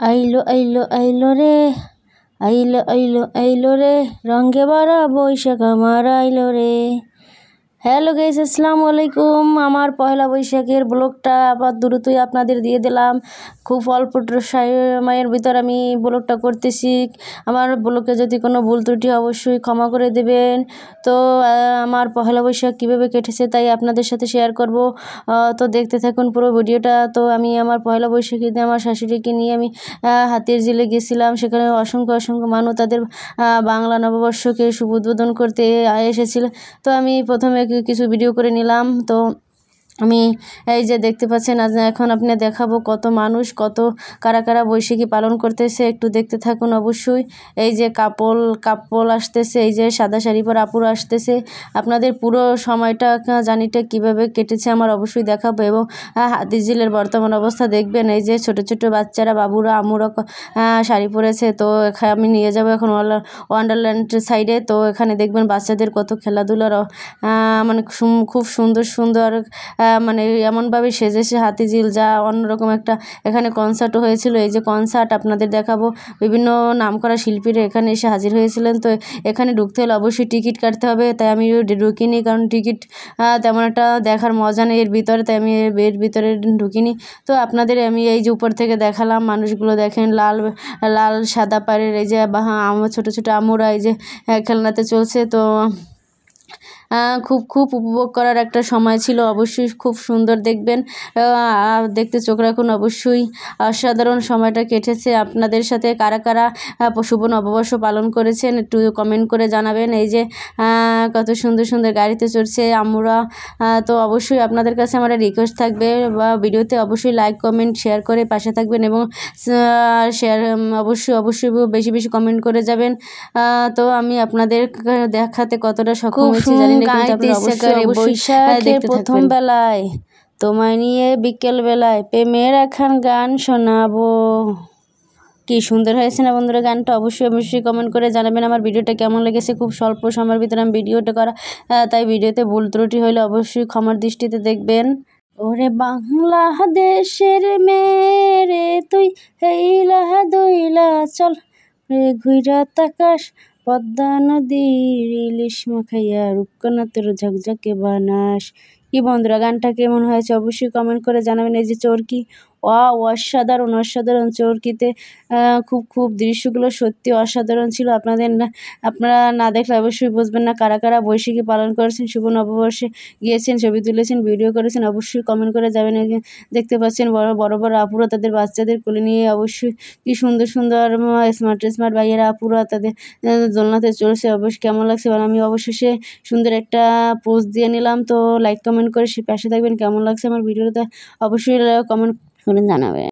আইলো আইলো আইলো রে, আইলো আইলো আইলো রে, রঙে ভরা বৈশাখ আমার আইলো রে। হ্যালো গাইস, আসসালামু আলাইকুম। আমার পয়লা বৈশাখের ব্লগটা আবার দ্রুতই আপনাদের দিয়ে দিলাম। খুব অল্প সময়ের ভিতর আমি ব্লগটা করতেছি। আমার ব্লগে যদি কোনো ভুল ত্রুটি অবশ্যই ক্ষমা করে দেবেন। তো আমার পয়লা বৈশাখ কীভাবে কেটেছে তাই আপনাদের সাথে শেয়ার করব। তো দেখতে থাকুন পুরো ভিডিওটা। তো আমি আমার পয়লা বৈশাখীতে আমার শাশুড়িকে নিয়ে আমি হাতির ঝিলে গেছিলাম। সেখানে অসংখ্য অসংখ্য মানুষ তাদের বাংলা নববর্ষকে শুভ উদ্বোধন করতে এসেছিল। তো আমি প্রথমে কিছু ভিডিও করে নিলাম। তো আমি এই যে দেখতে পাচ্ছেন, আজ এখন আপনি দেখাবো কত মানুষ, কত কারা কারা বৈশাখী পালন করতেছে, একটু দেখতে থাকুন অবশ্যই। এই যে কাপল আসতেছে, এই যে সাদা শাড়ি পরা আপুরা আসতেছে। আপনাদের পুরো সময়টা জার্নিটা কীভাবে কেটেছে আমার অবশ্যই দেখাবো, এবং হাতির ঝিলের বর্তমান অবস্থা দেখবেন। এই যে ছোট ছোট বাচ্চারা, বাবুরা, আমুরা শাড়ি পরেছে। তো আমি নিয়ে যাবো এখন ওয়ান্ডারল্যান্ড সাইডে। তো এখানে দেখবেন বাচ্চাদের কত খেলাধুলার মানে খুব সুন্দর সুন্দর মানে এমনভাবে সেজেছে হাতিঝিল, যা অন্যরকম একটা। এখানে কনসার্টও হয়েছিল। এই যে কনসার্ট আপনাদের দেখাবো। বিভিন্ন নামকরা শিল্পীরা এখানে এসে হাজির হয়েছিলেন। তো এখানে ঢুকতে হলে অবশ্যই টিকিট কাটতে হবে, তাই আমি ঢুকিনি, কারণ টিকিট তেমন একটা দেখার মজা নেই এর ভিতরে, তাই আমি এর ভিতরে ঢুকিনি। তো আপনাদের আমি এই যে উপর থেকে দেখালাম, মানুষগুলো দেখেন লাল লাল সাদা পাড়ের, এই যে ছোটো ছোটো আমুরা এই যে খেলনাতে চলছে। তো খুব খুব উপভোগ করার একটা সময় ছিল, অবশ্যই খুব সুন্দর দেখবেন, দেখতে চোখ রাখুন অবশ্যই। অসাধারণ সময়টা কেটেছে। আপনাদের সাথে কারা কারা শুভ নববর্ষ পালন করেছেন একটু কমেন্ট করে জানাবেন। এই যে কত সুন্দর সুন্দর গাড়িতে চড়ছে আমরা। তো অবশ্যই আপনাদের কাছে আমার রিকোয়েস্ট থাকবে, বা ভিডিওতে অবশ্যই লাইক কমেন্ট শেয়ার করে পাশে থাকবেন, এবং শেয়ার অবশ্যই অবশ্যই বেশি বেশি কমেন্ট করে যাবেন। তো আমি আপনাদের দেখাতে কতটা সক্ষম হয়েছি জানি না, কিন্তু আপনারা অবশ্যই বৈশাখের প্রথম বেলায় তোমায় নিয়ে বিকেল বেলায় প্রেমের একখান গান শোনাবো। কি সুন্দর হয়েছে না বন্ধুরা গানটা? অবশ্যই অবশ্যই কমেন্ট করে জানাবেন আমার ভিডিওটা কেমন লেগেছে। খুব স্বল্প সময়ের ভিতরে আমি ভিডিওটা করা, তাই ভিডিওতে ভুল ত্রুটি হলে অবশ্যই ক্ষমার দৃষ্টিতে দেখবেন। ওরে বাংলাদেশের মেরে তুই হেইলা দইলা চল রে, ঘুইরা তাকাস পদ্মা নদীর ইলিশ মাখাইয়া রূপকণা তোর ঝকঝকে বানাস। কি বন্ধুরা, গানটা কেমন হয়েছে অবশ্যই কমেন্ট করে জানাবেন। এই যে চরকি, অসাধারণ অসাধারণ। চরকিতে খুব খুব দৃশ্যগুলো সত্যি অসাধারণ ছিল। আপনারা না দেখলে অবশ্যই বুঝবেন না কারা কারা বৈশাখী পালন করেছেন, শুভ নববর্ষে গিয়েছেন, ছবি তুলেছেন, ভিডিও করেছেন, অবশ্যই কমেন্ট করে যাবেন। দেখতে পাচ্ছেন বড় বড় আপুরা তাদের বাচ্চাদের কোলে নিয়ে, অবশ্যই কি সুন্দর সুন্দর স্মার্ট স্মার্ট ভাইয়েরা আপুরা তাদের দোলনাতে চলছে। অবশ্যই কেমন লাগছে আমি অবশেষে সুন্দর একটা পোস্ট দিয়ে নিলাম। তো লাইক কমেন্ট করে সে পাশে থাকবেন। কেমন লাগছে আমার ভিডিওটা অবশ্যই কমেন্ট করে জানাবেন।